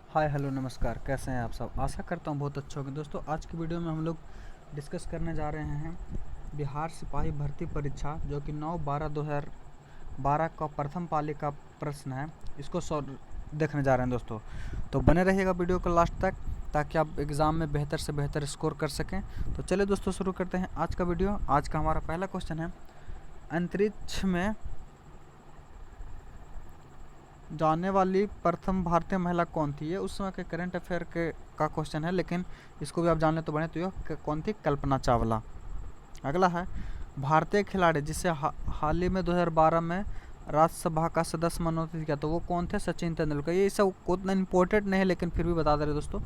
Hi hello नमस्कार, कैसे हैं आप सब। आशा करता हूँ बहुत अच्छे होंगे। दोस्तों आज की वीडियो में हम लोग डिस्कस करने जा रहे हैं बिहार सिपाही भर्ती परीक्षा जो कि 9/12/2012 का प्रथम पाली का प्रश्न है। इसको देखने जा रहे हैं दोस्तों, तो बने रहिएगा वीडियो को लास्ट तक ताकि आप एग्ज़ाम में बेहतर से बेहतर स्कोर कर सकें। तो चलिए दोस्तों शुरू करते हैं आज का वीडियो। आज का हमारा पहला क्वेश्चन है, अंतरिक्ष में जाने वाली प्रथम भारतीय महिला कौन थी। ये उस समय के करंट अफेयर के का क्वेश्चन है, लेकिन इसको भी आप जान ले तो बने। तो ये कौन थी? कल्पना चावला। अगला है, भारतीय खिलाड़ी जिसे हाल ही में 2012 में राज्यसभा का सदस्य मनोनीत किया, तो वो कौन थे? सचिन तेंदुलकर। ये सब उतना इम्पोर्टेंट नहीं है, लेकिन फिर भी बता दे रहे दोस्तों।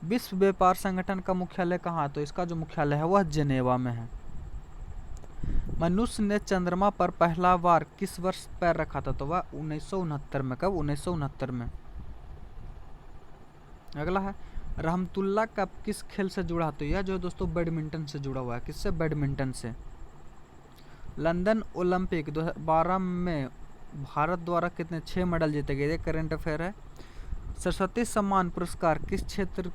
विश्व व्यापार संगठन का मुख्यालय कहाँ है? तो इसका जो मुख्यालय है वह जेनेवा में है। मनुष्य ने चंद्रमा पर पहला बार किस वर्ष पैर रखा था? तो वह 1969 में। कब? 1969 में। अगला है, रहमतुल्ला कप किस खेल से जुड़ा? तो यह जो है दोस्तों बैडमिंटन से जुड़ा हुआ है। किससे? बैडमिंटन से। लंदन ओलंपिक 2012 में भारत द्वारा कितने 6 मेडल जीते गए? ये करंट अफेयर है। सरस्वती सम्मान पुरस्कार किस क्षेत्र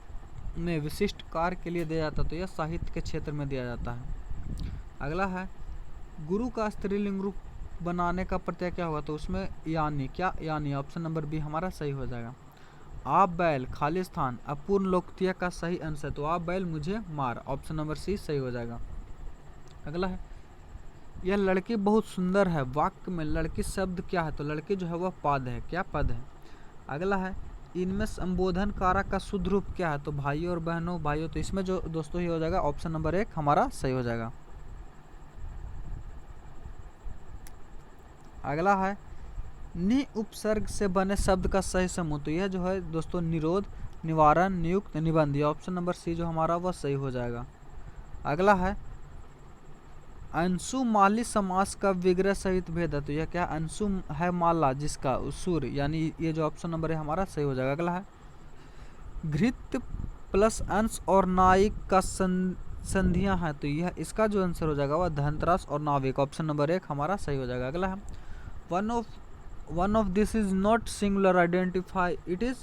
में विशिष्ट कार्य के लिए दिया जाता है? तो यह साहित्य के क्षेत्र में दिया जाता है। अगला है, गुरु का स्त्रीलिंग रूप बनाने का प्रत्यय क्या होगा? तो उसमें यानी। क्या? यानी। ऑप्शन नंबर बी हमारा सही हो जाएगा। आप बैल खालिस्तान अपूर्ण लोकप्रिय का सही आंसर, तो आप बैल मुझे मार। ऑप्शन नंबर सी सही हो जाएगा। अगला है, यह लड़की बहुत सुंदर है वाक्य में लड़की शब्द क्या है? तो लड़की जो है वह पद है। क्या? पद है। अगला है, इनमें संबोधन कारक का शुद्ध रूप क्या है? तो भाइयों और बहनों, भाइयों। तो इसमें जो दोस्तों ही हो जाएगा ऑप्शन नंबर 1 हमारा सही हो जाएगा। अगला है, नि उपसर्ग से बने शब्द का सही समूह, तो यह जो है दोस्तों निरोध, निवारण, नियुक्त, निबंध। ये ऑप्शन नंबर सी जो हमारा वह सही हो जाएगा। अगला है, अंशु माली समास का विग्रह सहित भेद है, तो यह क्या? अंशु है माला जिसका उसूर, यानी ये जो ऑप्शन नंबर है हमारा सही हो जाएगा। अगला है, घृत प्लस अंश और नायिक का संधियां है, तो यह इसका जो आंसर हो जाएगा वह धनतेरस और नाविक। ऑप्शन नंबर 1 हमारा सही हो जाएगा। अगला है, one of this is not singular identify it is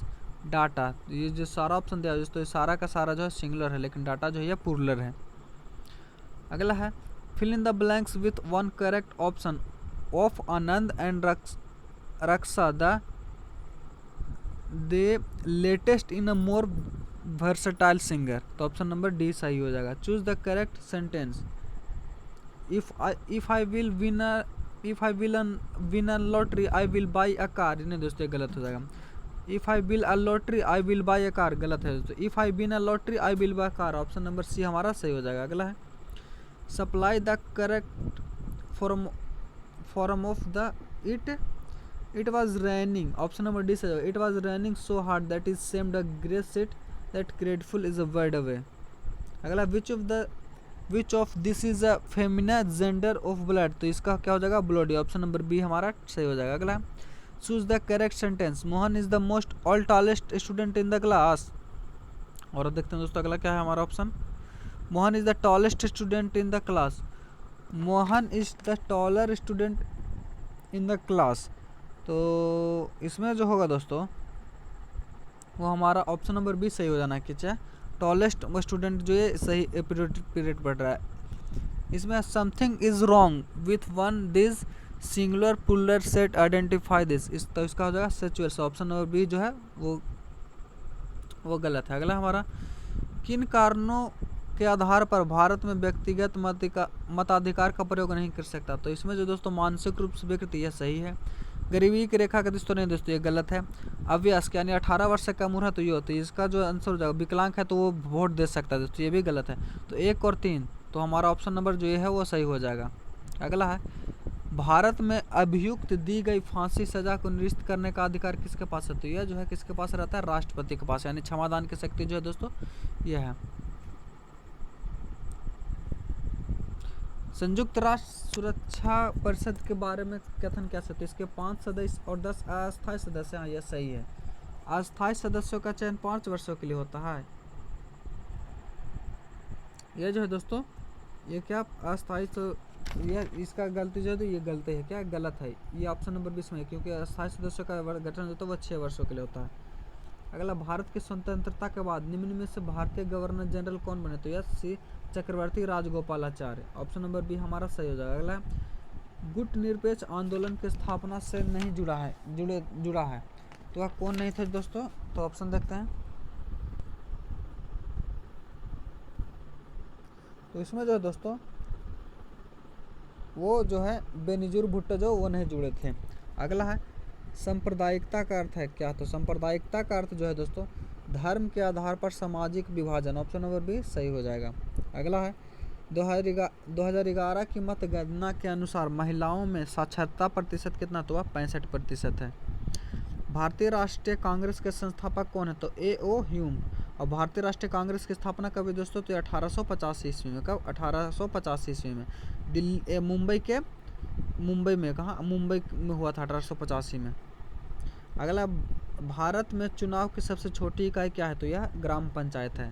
data. ये जो सारा ऑप्शन दिया दोस्तों, ये सारा का सारा जो है सिंगुलर है, लेकिन डाटा जो है ये प्लूरल है। अगला है, fill in the blanks with one correct option of Anand and Raksha the latest in a more versatile singer. तो ऑप्शन नंबर डी सही हो जाएगा। Choose the correct sentence. If I will win a lottery I will buy a car. नहीं दोस्तों ये गलत हो जाएगा। If I will a lottery I will buy a car गलत है दोस्तों। If I win a lottery I will by car. Option number C हमारा सही हो जाएगा। अगला है, supply the correct form of the it was raining. Option number D से it was raining so hard that is seemed a great seat that grateful is a word away. अगला, which of this is a feminine gender of blood, तो इसका क्या हो जाएगा? Bloody. Option number B हमारा सही हो जाएगा। अगला, choose the correct sentence. Mohan is the most all tallest student in the class. और अब देखते हैं दोस्तों अगला क्या है हमारा option. Mohan is the tallest student in the class. Mohan is the taller student in the class. तो इसमें जो होगा दोस्तों वो हमारा ऑप्शन नंबर बी सही हो जाना है कि चाहे टॉलेस्ट स्टूडेंट जो है सही पीरियड पढ़ रहा है। इसमें something is wrong with one this singular puller set identify this. तो इसका हो जाएगा सिचुएशन। ऑप्शन नंबर बी जो है वो गलत है। अगला हमारा, किन कारणों के आधार पर भारत में व्यक्तिगत मताधिकार का प्रयोग नहीं कर सकता? तो इसमें जो दोस्तों मानसिक रूप से विकृति यह सही है। गरीबी की रेखा का दोस्तों नहीं दोस्तों ये गलत है। अवयस्क यानी 18 वर्ष से कम उम्र है, तो ये होता है। इसका जो आंसर हो जाएगा, विकलांग है तो वो वोट दे सकता है दोस्तों, ये भी गलत है। तो 1 और 3 तो हमारा ऑप्शन नंबर जो ये है वो सही हो जाएगा। अगला है, भारत में अभियुक्त दी गई फांसी सजा को निरस्त करने का अधिकार किसके पास है? तो यह जो है किसके पास रहता है? राष्ट्रपति के पास, यानी क्षमादान की शक्ति जो है दोस्तों यह है। संयुक्त राष्ट्र सुरक्षा परिषद के बारे में कथन क्या सकते? इसके 5 सदस्य और 10 अस्थायी सदस्य हैं। यह सही है। अस्थायी सदस्यों का चयन 5 वर्षों के लिए होता है। यह जो है दोस्तों ये क्या अस्थायी, तो यह इसका गलती जो है तो ये गलती है, क्या गलत है। ये ऑप्शन नंबर 20 में है, क्योंकि अस्थायी सदस्यों का गठन जो है वो 6 वर्षों के लिए होता है। अगला, भारत की स्वतंत्रता के बाद निम्न में से भारतीय गवर्नर जनरल कौन बने? तो यह सी चक्रवर्ती राजगोपालाचार्य। ऑप्शन नंबर बी हमारा सही हो जाएगा। अगला, गुट निरपेक्ष आंदोलन की स्थापना से नहीं जुड़ा है तो वह कौन नहीं थे दोस्तों? तो ऑप्शन देखते हैं। तो इसमें जो है दोस्तों वो जो है बेनजीर भुट्टो जो वो नहीं जुड़े थे। अगला है, सांप्रदायिकता का अर्थ है क्या? तो सांप्रदायिकता का अर्थ जो है दोस्तों धर्म के आधार पर सामाजिक विभाजन। ऑप्शन नंबर बी सही हो जाएगा। अगला है, 2011 की मतगणना के अनुसार महिलाओं में साक्षरता प्रतिशत कितना? तो वह 65% है। भारतीय राष्ट्रीय कांग्रेस के संस्थापक कौन है? तो A.O. ह्यूम। और भारतीय राष्ट्रीय कांग्रेस की स्थापना कब हुई दोस्तों? तो 1885 ईस्वी में। कब? 1885 ईस्वी में। मुंबई में कहाँ? मुंबई में हुआ था 1885 में। अगला, भारत में चुनाव की सबसे छोटी इकाई क्या है? तो यह ग्राम पंचायत है।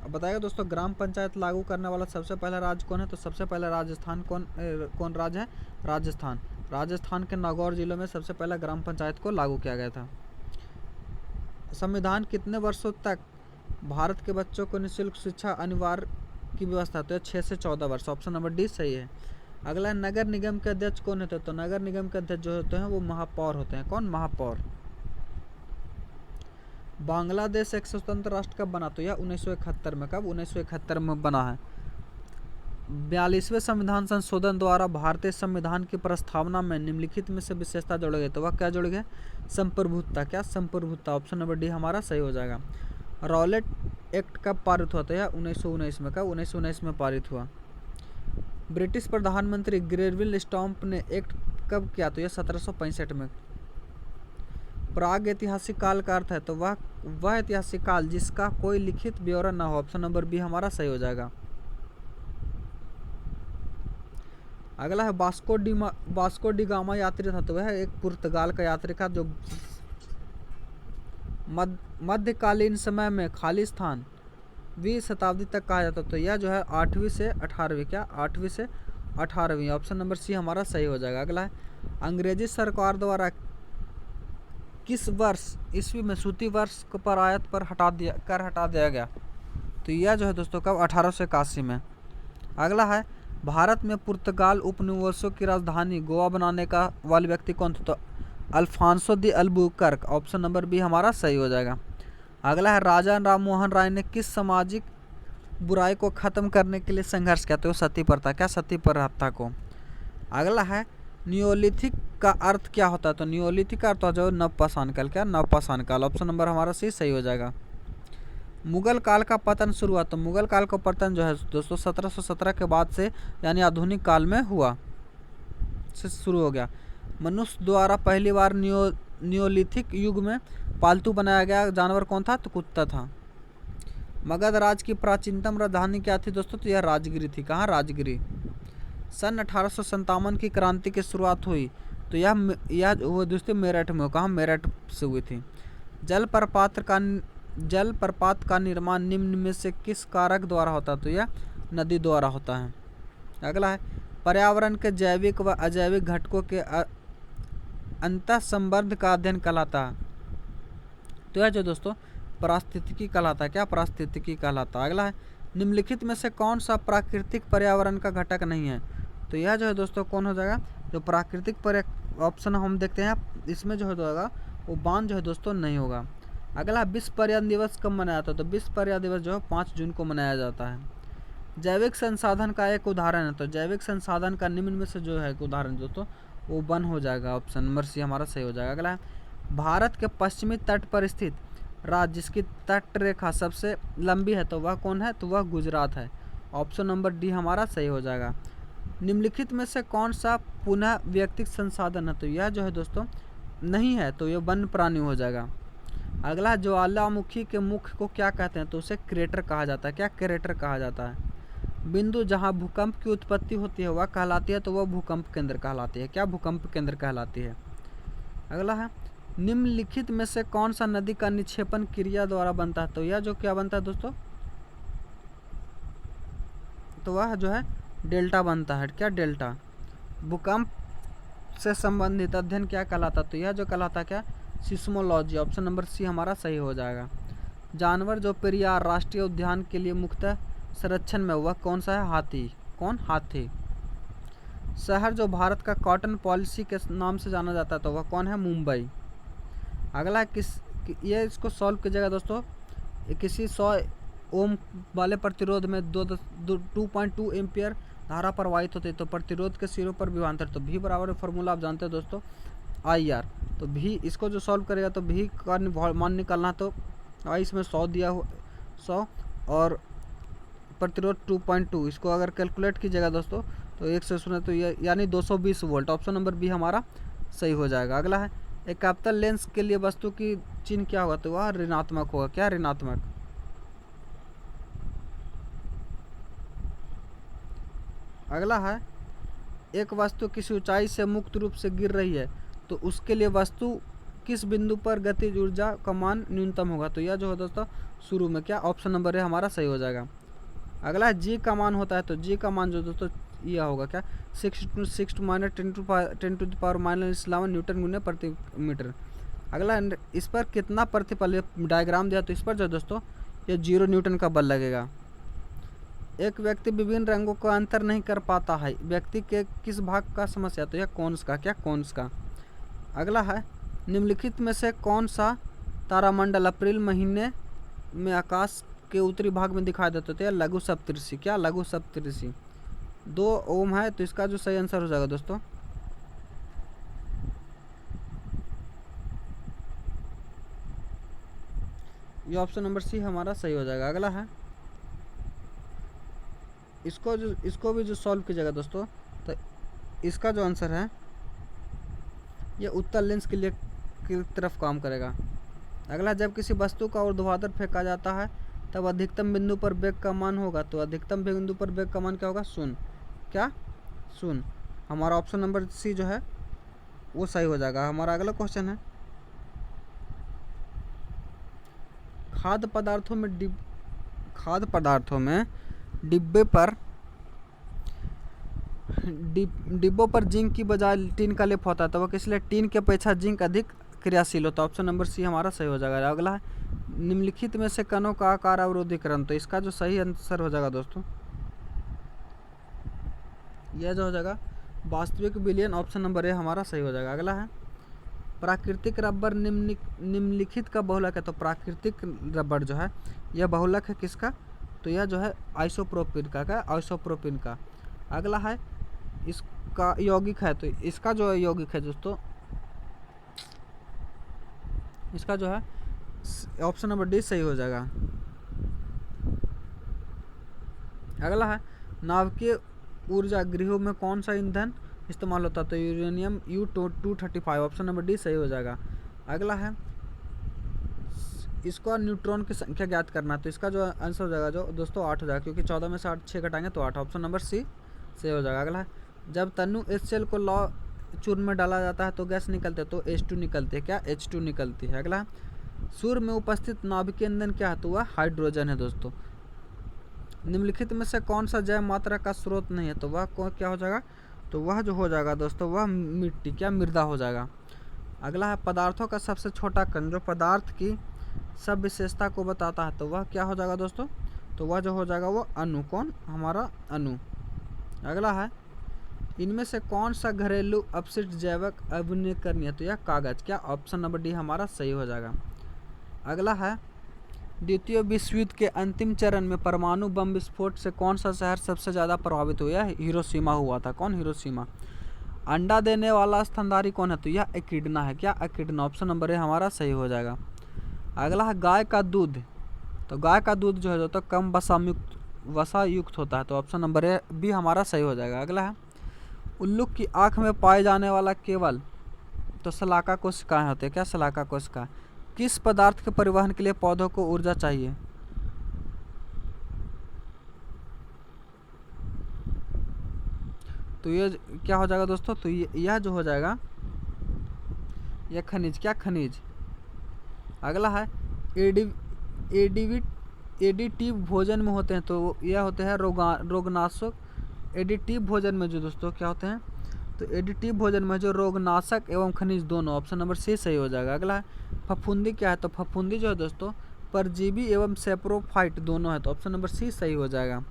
अब बताइएगा दोस्तों, ग्राम पंचायत लागू करने वाला सबसे पहला राज्य कौन है? तो सबसे पहला राजस्थान कौन राज्य है? राजस्थान। राजस्थान के नागौर जिलों में सबसे पहला ग्राम पंचायत को लागू किया गया था। संविधान कितने वर्षों तक भारत के बच्चों को निःशुल्क शिक्षा अनिवार्य की व्यवस्था? तो 6 से 14 वर्ष। ऑप्शन नंबर डी सही है। अगला, नगर निगम के अध्यक्ष कौन होते हैं? तो नगर निगम के अध्यक्ष जो होते हैं वो महापौर होते हैं। कौन? महापौर। बांग्लादेश एक स्वतंत्र राष्ट्र कब बना? तो यह 1971 में। कब? 1971 में बना है। 42वें संविधान संशोधन द्वारा भारतीय संविधान की प्रस्तावना में निम्नलिखित में से विशेषता जोड़े गए? तो वह क्या जोड़े गए? संप्रभुता। क्या? संप्रभुता। ऑप्शन नंबर डी हमारा सही हो जाएगा। रॉलेट एक्ट कब पारित हुआ? तो यह 1919 में। कब? 1919 में पारित हुआ। ब्रिटिश प्रधानमंत्री ग्रेविल स्टॉम्प ने एक्ट कब किया? तो यह 1765 में। प्राग ऐतिहासिक काल का अर्थ है? तो वह ऐतिहासिक काल जिसका कोई लिखित ब्यौरा न हो। ऑप्शन नंबर बी हमारा सही हो जाएगा। अगला है, वास्को डी गामा यात्री था? तो वह एक पुर्तगाल का यात्री था जो मध्यकालीन समय में खाली स्थान 20वीं शताब्दी तक कहा जाता। तो यह जो है 8वीं से 18वीं। क्या? 8वीं से 18वीं। ऑप्शन नंबर सी हमारा सही हो जाएगा। अगला है, अंग्रेजी सरकार द्वारा किस वर्ष ईस्वी में सूती वर्ष पर आयात पर हटा दिया गया? तो यह जो है दोस्तों कब? 1881 में। अगला है, भारत में पुर्तगाल उपनिवेशों की राजधानी गोवा बनाने का वाले व्यक्ति कौन था? तो Alfonso de Albuquerque. Option number B हमारा सही हो जाएगा। अगला है, राजा राम मोहन राय ने किस सामाजिक बुराई को खत्म करने के लिए संघर्ष किया? तो सती प्रथा। क्या? सती प्रथा को। अगला है, नियोलिथिक का अर्थ क्या होता है? तो नियोलिथिक का अर्थ हो जाए नवपाषाण काल। क्या? नवपाषाण काल। ऑप्शन नंबर हमारा सी सही हो जाएगा। मुगल काल का पतन शुरू हुआ? तो मुगल काल का पतन जो है दोस्तों 1717 के बाद से यानी आधुनिक काल में हुआ से शुरू हो गया। मनुष्य द्वारा पहली बार नियोलिथिक युग में पालतू बनाया गया जानवर कौन था? तो कुत्ता था। मगध राज की प्राचीनतम राजधानी क्या थी दोस्तों? तो यह राजगिरी थी। कहाँ? राजगिरी। सन 1857 की क्रांति की शुरुआत हुई तो यह वो दोस्तों मेरठ में। कहाँ? मेरठ से हुई थी। जल प्रपात का निर्माण निम्न में से किस कारक द्वारा होता है? तो यह नदी द्वारा होता है। अगला है, पर्यावरण के जैविक व अजैविक घटकों के अंतः संबंध का अध्ययन कहलाता है? तो यह जो दोस्तों पारिस्थितिकी कहलाता है। क्या? पारिस्थितिकी कहलाता है। अगला है, निम्नलिखित में से कौन सा प्राकृतिक पर्यावरण का घटक नहीं है? तो यह जो है दोस्तों कौन हो जाएगा? जो प्राकृतिक ऑप्शन हम देखते हैं इसमें जो होगा वो बांध जो है दोस्तों नहीं होगा। अगला, विश्व पर्यावरण दिवस कब मनाया जाता है? तो विश्व पर्यावरण दिवस जो है 5 जून को मनाया जाता है। जैविक संसाधन का एक उदाहरण है? तो जैविक संसाधन का निम्न में से जो है एक उदाहरण दोस्तों वो वन हो जाएगा। ऑप्शन नंबर सी हमारा सही हो जाएगा। अगला है, भारत के पश्चिमी तट पर स्थित राज्य जिसकी तट रेखा सबसे लंबी है तो वह कौन है? तो वह गुजरात है। ऑप्शन नंबर डी हमारा सही हो जाएगा। निम्नलिखित में से कौन सा पुनः व्यक्तिगत संसाधन है? तो यह जो है दोस्तों नहीं है तो यह वन्य प्राणी हो जाएगा। अगला, ज्वालामुखी के मुख को क्या कहते हैं? तो उसे क्रेटर कहा जाता है। क्या? क्रेटर कहा जाता है। बिंदु जहां भूकंप की उत्पत्ति होती है वह कहलाती है? तो वह भूकंप केंद्र कहलाती है। क्या? भूकंप केंद्र कहलाती है। अगला है, निम्नलिखित में से कौन सा नदी का निक्षेपण क्रिया द्वारा बनता है? तो यह जो क्या बनता है दोस्तों? तो वह जो है डेल्टा बनता है। क्या? डेल्टा। भूकंप से संबंधित अध्ययन क्या कहलाता? तो यह जो कहलाता क्या? सिस्मोलॉजी, ऑप्शन नंबर सी हमारा सही हो जाएगा। जानवर जो पेरियार राष्ट्रीय उद्यान के लिए मुख्यतः संरक्षण में हुआ कौन सा है? हाथी। कौन? हाथी। शहर जो भारत का कॉटन पॉलिसी के नाम से जाना जाता है तो वह कौन है? मुंबई। अगला ये इसको सॉल्व कीजिएगा दोस्तों। किसी 100 ओम वाले प्रतिरोध में 2.2 एम्पियर धारा प्रवाहित होती है तो प्रतिरोध के सिरों पर विभवांतर, तो भी बराबर फॉर्मूला आप जानते हो दोस्तों, आई आर। तो भी इसको जो सॉल्व करेगा तो भी का मान निकालना, तो आई इसमें 100 दिया हो 100 और प्रतिरोध 2.2, इसको अगर कैलकुलेट कीजिएगा दोस्तों तो 1 से सुने तो ये यानी 220 वोल्ट। ऑप्शन नंबर बी हमारा सही हो जाएगा। अगला है एक कैपिटल लेंस के लिए वस्तु की चिन्ह क्या होगा? तो वह ऋणात्मक होगा। क्या? ऋणात्मक। अगला है एक वस्तु किसी ऊंचाई से मुक्त रूप से गिर रही है तो उसके लिए वस्तु किस बिंदु पर गतिज ऊर्जा का मान न्यूनतम होगा? तो यह जो है दोस्तों शुरू में। क्या? ऑप्शन नंबर ए हमारा सही हो जाएगा। अगला है जी का मान होता है तो जी का मान जो दोस्तों यह होगा क्या? 6 माइनस 10⁻11 न्यूटन गुने प्रति मीटर। अगला इस पर कितना प्रतिफल डायग्राम दिया तो इस पर जो दोस्तों ये 0 न्यूटन का बल लगेगा। एक व्यक्ति विभिन्न रंगों का अंतर नहीं कर पाता है, व्यक्ति के किस भाग का समस्या? तो यह कोन्स का। क्या? कोन्स का। अगला है निम्नलिखित में से कौन सा तारामंडल अप्रैल महीने में आकाश के उत्तरी भाग में दिखाई देते थे? लघु सप्तऋषि। क्या? लघु सप्तऋषि। 2 ओम है तो इसका जो सही आंसर हो जाएगा दोस्तों ये ऑप्शन नंबर सी हमारा सही हो जाएगा। अगला है इसको भी जो सॉल्व कीजिएगा दोस्तों तो इसका जो आंसर है ये उत्तल लेंस के लिए की तरफ काम करेगा। अगला जब किसी वस्तु का ऊर्ध्वाधर फेंका जाता है तब अधिकतम बिंदु पर वेग का मान होगा तो अधिकतम बिंदु पर वेग का मान क्या होगा? 0। क्या? 0। हमारा ऑप्शन नंबर सी जो है वो सही हो जाएगा। हमारा अगला क्वेश्चन है खाद्य पदार्थों में डिब्बों पर जिंक की बजाय टीन का लेप होता है तो वह किस लिए? टीन की अपेक्षा जिंक अधिक क्रियाशील होता है। ऑप्शन नंबर सी हमारा सही हो जाएगा। अगला है निम्नलिखित में से कणों का आकार अवरोधीकरण, तो इसका जो सही आंसर हो जाएगा दोस्तों यह जो हो जाएगा वास्तविक विलयन। ऑप्शन नंबर ए हमारा सही हो जाएगा। अगला है प्राकृतिक रबर निम्नलिखित का बहुलक है, तो प्राकृतिक रबर जो है यह बहुलक है किसका? तो यह जो है आइसोप्रोपिन का। क्या? आइसोप्रोपिन का। अगला है इसका यौगिक है, तो इसका जो है यौगिक है दोस्तों इसका जो है ऑप्शन नंबर डी सही हो जाएगा। अगला है नाभिकीय ऊर्जा गृहों में कौन सा ईंधन इस्तेमाल होता है? तो uranium U-235। Option number D सही हो जाएगा। अगला है इसको न्यूट्रॉन की संख्या ज्ञात करना है तो इसका जो आंसर हो जाएगा जो दोस्तों 8 हो जाएगा क्योंकि 14 में से 6 घटाएंगे तो 8। ऑप्शन नंबर सी सही हो जाएगा। अगला है जब तनु HCl को लौ चूर्ण में डाला जाता है तो गैस निकलते है तो H2 निकलती है। क्या? H2 निकलती है। अगला सूर्य में उपस्थित नाभिकीय ईंधन क्या है? तो वह हाइड्रोजन है दोस्तों। निम्नलिखित में से कौन सा जैव मात्रा का स्रोत नहीं है? तो वह क्या हो जाएगा? तो वह जो हो जाएगा दोस्तों वह मिट्टी। क्या? मृदा हो जाएगा। अगला है पदार्थों का सबसे छोटा कण जो पदार्थ की सब विशेषता को बताता है तो वह क्या हो जाएगा दोस्तों? तो वह जो हो जाएगा वो अणु। कौन? हमारा अणु। अगला है इनमें से कौन सा घरेलू अपशिष्ट जैविक अभिनवीकरणीय है? तो यह कागज। क्या? ऑप्शन नंबर डी हमारा सही हो जाएगा। अगला है द्वितीय विश्व युद्ध के अंतिम चरण में परमाणु बम विस्फोट से कौन सा शहर सबसे ज़्यादा प्रभावित हुआ? हिरोशिमा हुआ था। कौन? हिरोशिमा। अंडा देने वाला स्तनधारी कौन है? तो यह एकिडना है। क्या? एकिडना। ऑप्शन नंबर ए हमारा सही हो जाएगा। अगला है गाय का दूध, तो गाय का दूध जो है तो कम वसा युक्त होता है तो ऑप्शन नंबर ए बी हमारा सही हो जाएगा। अगला है उल्लू की आँख में पाए जाने वाला केवल तो शलाका कोशिकाएं होते हैं। क्या? शलाका कोशिका। किस पदार्थ के परिवहन के लिए पौधों को ऊर्जा चाहिए? तो ये क्या हो जाएगा दोस्तों? तो यह जो हो जाएगा यह खनिज। क्या? खनिज। अगला है एडिटिव भोजन में होते हैं तो यह होते हैं रोगनाशक। एडिटिव भोजन में जो दोस्तों क्या होते हैं तो एडिटिव भोजन में जो रोगनाशक एवं खनिज दोनों, ऑप्शन नंबर सी सही हो जाएगा। अगला है फफूंदी क्या है, तो फफूंदी जो है दोस्तों परजीवी एवं सेप्रोफाइट दोनों है, तो ऑप्शन नंबर सी सही हो जाएगा।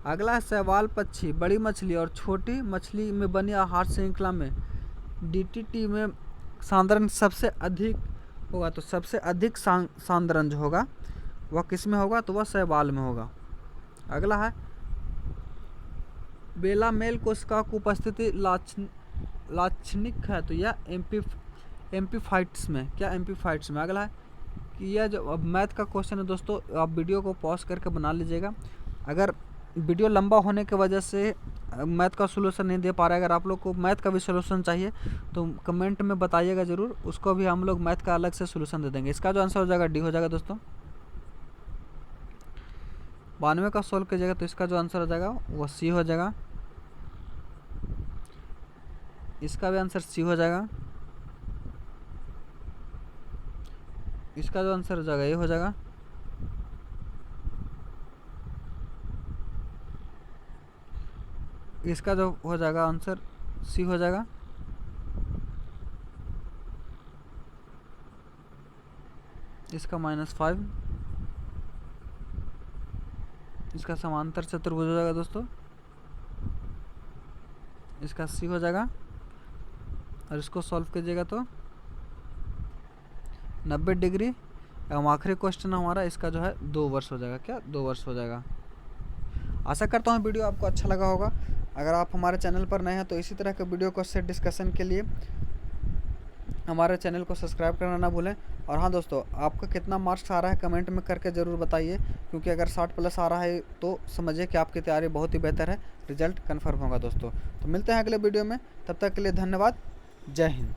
अगला है शैवाल पक्षी बड़ी मछली और छोटी मछली में बनी आहार श्रृंखला में डीटीटी में सांद्रण सबसे अधिक होगा, तो सबसे अधिक सांद्रण जो होगा वह किस में होगा, तो वह शैवाल में होगा। अगला है बेलामेल कोशिका की उपस्थिति लाक्षणिक है, तो यह एम्पीफाइट्स में, क्या एम्पीफाइट्स में। अगला है कि यह जो अब मैथ का क्वेश्चन है दोस्तों, आप वीडियो को पॉज करके बना लीजिएगा। अगर वीडियो लंबा होने की वजह से मैथ का सोल्यूशन नहीं दे पा रहा है, अगर आप लोग को मैथ का भी सोल्यूशन चाहिए तो कमेंट में बताइएगा ज़रूर, उसको भी हम लोग मैथ का अलग से सोल्यूशन दे देंगे। इसका जो आंसर हो जाएगा डी हो जाएगा दोस्तों। 92 का सोल्व कीजिएगा तो इसका जो आंसर हो जाएगा वो सी हो जाएगा। इसका भी आंसर सी हो जाएगा। इसका जो आंसर हो जाएगा ये हो जाएगा। इसका जो हो जाएगा आंसर सी हो जाएगा। इसका -5। इसका समांतर चतुर्भुज हो जाएगा दोस्तों, इसका सी हो जाएगा। और इसको सॉल्व कीजिएगा तो 90 डिग्री एवं आखिरी क्वेश्चन हमारा इसका जो है 2 वर्ष हो जाएगा। क्या 2 वर्ष हो जाएगा। आशा करता हूँ वीडियो आपको अच्छा लगा होगा। अगर आप हमारे चैनल पर नए हैं तो इसी तरह के वीडियो को सेट डिस्कशन के लिए हमारे चैनल को सब्सक्राइब करना ना भूलें। और हाँ दोस्तों, आपका कितना मार्क्स आ रहा है कमेंट में करके ज़रूर बताइए, क्योंकि अगर 60+ आ रहा है तो समझिए कि आपकी तैयारी बहुत ही बेहतर है, रिजल्ट कन्फर्म होगा दोस्तों। तो मिलते हैं अगले वीडियो में, तब तक के लिए धन्यवाद। जय हिंद।